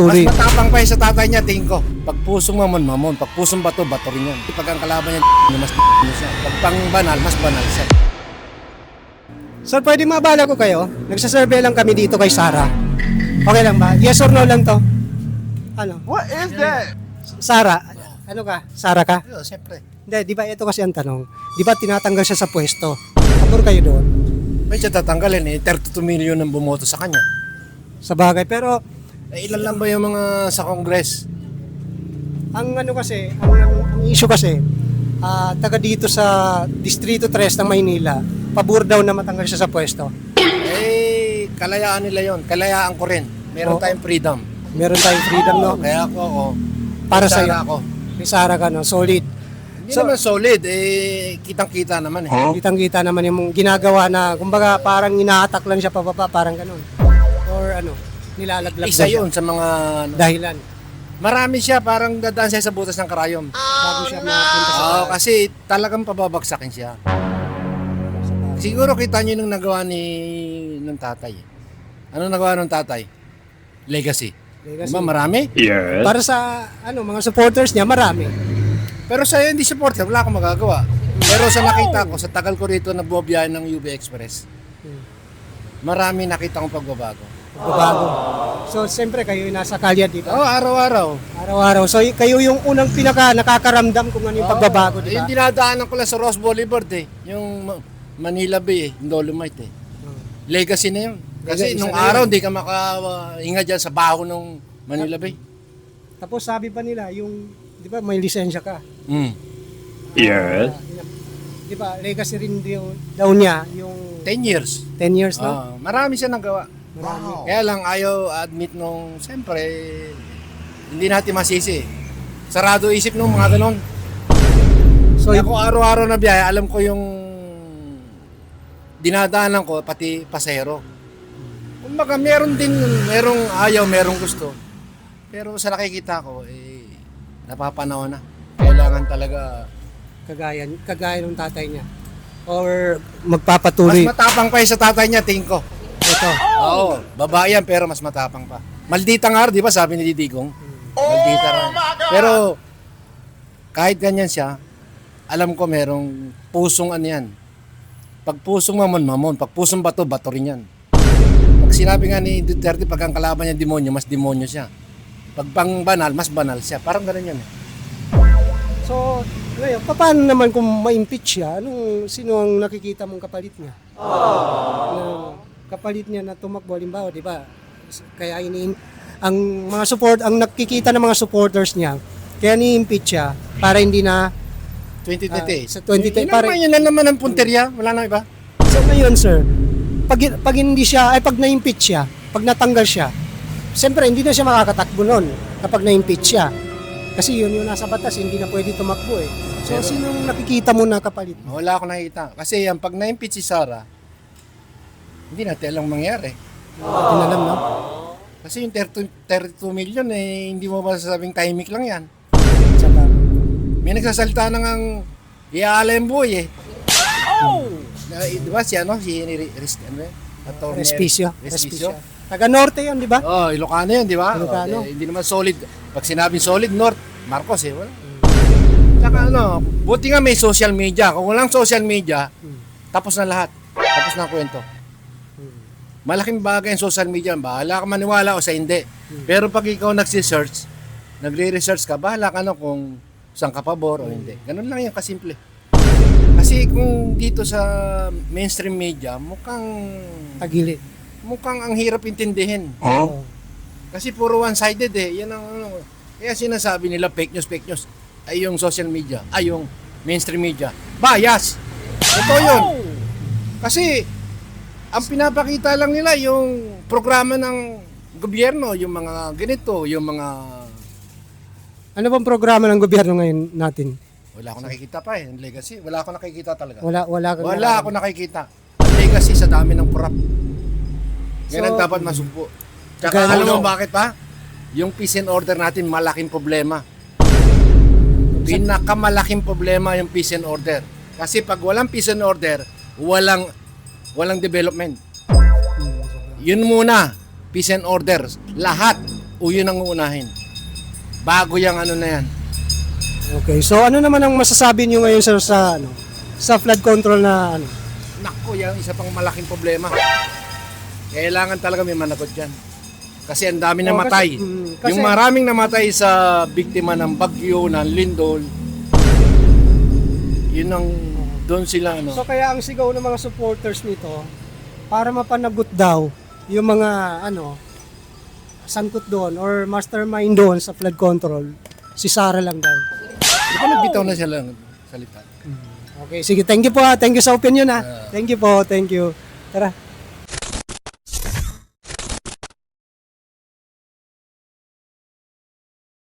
Mas Tuli. matapang pa yung sa tatay niya, tingin ko. Pag pusong mamon, mamon. Pag pusong bato, bato rin yan. Pag ang kalaban niya, mas siya. Pag pang banal, mas banal siya. Sir, pwede mabala ko kayo? Nagsasurvey lang kami dito kay Sarah. Okay lang ba? Yes or no lang to? Ano? What is that? Sarah, ano ka? Sarah ka? Yo, siyempre. Hindi, di ba ito kasi ang tanong? Di ba tinatanggal siya sa pwesto? Pabor kayo doon? May siya tatanggalin eh. 32 million ang bumoto sa kanya. Sa bagay. Pero, Eh, ilan lang ba yung mga sa Congress? ang ano kasi, ang issue kasi, taga dito sa Distrito 3 ng Maynila, pabor daw na matanggal siya sa pwesto. Eh, kalayaan nila yon. Kalayaan ko rin. Meron Oo. tayong freedom. Meron tayong freedom, no? Kaya ako, Para sa sana ako. Kay Sarah ka, no? Solid. Hindi naman solid. Eh, kitang-kita naman eh. Kitang-kita naman yung ginagawa na, kumbaga parang ina-attack lang siya pababa, parang ganun. Or ano, nilalaglag Isa na siya. yun sa mga... Dahilan. Marami siya, parang dadaan siya sa butas ng karayom. Bago siya makapunta sa Oo, kasi talagang pababagsakin siya. Siguro kita niyo nung nagawa ng tatay. Ano nagawa ng tatay? Legacy. Legacy. Diba marami? Para sa ano mga supporters niya, marami. Pero sa hindi supporter, wala akong magagawa. Pero sa nakita ko, sa tagal ko rito na buwabiyahe ng UB Express, marami nakita kong pagbabago. Bago. So, siyempre kayo yung nasa kalye, di ba? Oo, araw-araw. Araw-araw. So, kayo yung unang pinaka nakakaramdam kung ano yung pagbabago, di ba? Yung dinadaanan ko lang sa Ross Boulevard eh. Yung Manila Bay eh, yung Dolomite eh. Legacy na yun. Kasi Legacy nung na araw, yun. hindi ka makahinga dyan sa baho ng Manila Bay. Tapos sabi pa nila, yung, di ba, may lisensya ka. Mm. Yes. Di ba, legacy rin daw niya, yung 10 years. 10 years, no? Marami siya nagawa. Marami. Kaya lang ayaw admit nung, siyempre, hindi natin masisi. Sarado isip nung mga ganon. So, Kaya ako araw-araw na biyahe, alam ko yung dinadaanan ko, pati pasero. Kumbaga, merong ayaw, merong gusto. Pero sa nakikita ko, napapanaw na. Kailangan talaga, kagaya ng tatay niya. Or mas magpapatuloy. matapang pa yung sa tatay niya, tingin ko. Ito. Oo, babae yan, pero mas matapang pa. Maldita nga, di ba sabi ni Didigong? Maldita rin. Pero, kahit ganyan siya, alam ko merong pusong ano yan. Pag pusong mamon, mamon. Pag pusong bato, bato rin yan. Pag sinabi nga ni Duterte, pag ang kalaban niya demonyo, mas demonyo siya. Pag pang banal, mas banal siya. Parang ganun yan eh. So, ngayon, paano naman kung ma-impeach siya? Sino ang nakikita mong kapalit niya? Na kapalit niya na tumakbo, halimbawa, di ba? Kaya ang mga ang nakikita ng mga supporters niya, kaya ni-impeach siya para hindi na 2020. sa 2020 Para yun na naman ang punterya. Wala na iba. So ngayon, sir, pag hindi siya, pag na-impeach siya, pag natanggal siya, siyempre hindi na siya makakatakbo nun kapag na-impeach siya. Kasi yun yung nasa batas, hindi na pwede tumakbo eh. So, Pero- sinong nakikita mo na kapalit? Wala akong nakikita. Kasi yan, pag na-impeach si Sara, hindi natin alam mangyari. Hindi na alam, no? Kasi yung 32 million hindi mo masasabing timing lang yan. Tsaka, May nagsasalita na ngang iaala yung buhay eh. Di ba si ano? Si Attorney Respicio. Respicio. Taga Norte yun, di ba? Oh, Ilocano yun, di ba? Ilocano. Hindi naman solid. Pag sinabing solid, North, Marcos eh, wala. Tsaka ano, buti nga may social media. Kung walang social media, tapos na lahat. Tapos na ang kwento. Malaking bagay ang social media. Bahala ka maniwala o sa hindi. Pero pag ikaw nagsisearch, nagre-research ka, bahala ka na kung saan ka pabor o hindi. Ganun lang yung kasimple. Kasi kung dito sa mainstream media, Tagilid. mukhang ang hirap intindihin. Oh. Kasi puro one-sided eh. Yan ang ano. Kaya sinasabi nila fake news ay yung social media, ay yung mainstream media. Bias! Ito yun. Kasi ang pinapakita lang nila yung programa ng gobyerno, yung mga ganito, yung mga... Ano bang programa ng gobyerno ngayon natin? Wala akong nakikita pa eh, yung legacy. Wala akong nakikita talaga. Wala Wala akong nakikita. Ang legacy sa dami ng corrupt. Ganun So, dapat masumpo. Tsaka Ganun. alam mo bakit pa? Yung peace and order natin malaking problema. Pinakamalaking problema yung peace and order. Kasi pag walang peace and order, walang development. Yun muna, peace and order. Lahat. o yun ang uunahin. Bago yung ano na yan. Okay, so ano naman ang masasabi niyo ngayon sir sa flood control na ano? Naku, yan isa pang malaking problema. Kailangan talaga may managot dyan. Kasi ang dami Oh, namatay. kasi- Yung maraming namatay sa biktima ng bagyo, ng lindol, yun ang doon sila ano. So kaya ang sigaw ng mga supporters nito para mapanagot daw yung mga sangkot doon or mastermind doon sa flood control, si Sara lang daw. Di ba nagbitaw na sila ng salita? Okay, sige, thank you po ha. Thank you sa opinion ha. Thank you po, thank you. Tara.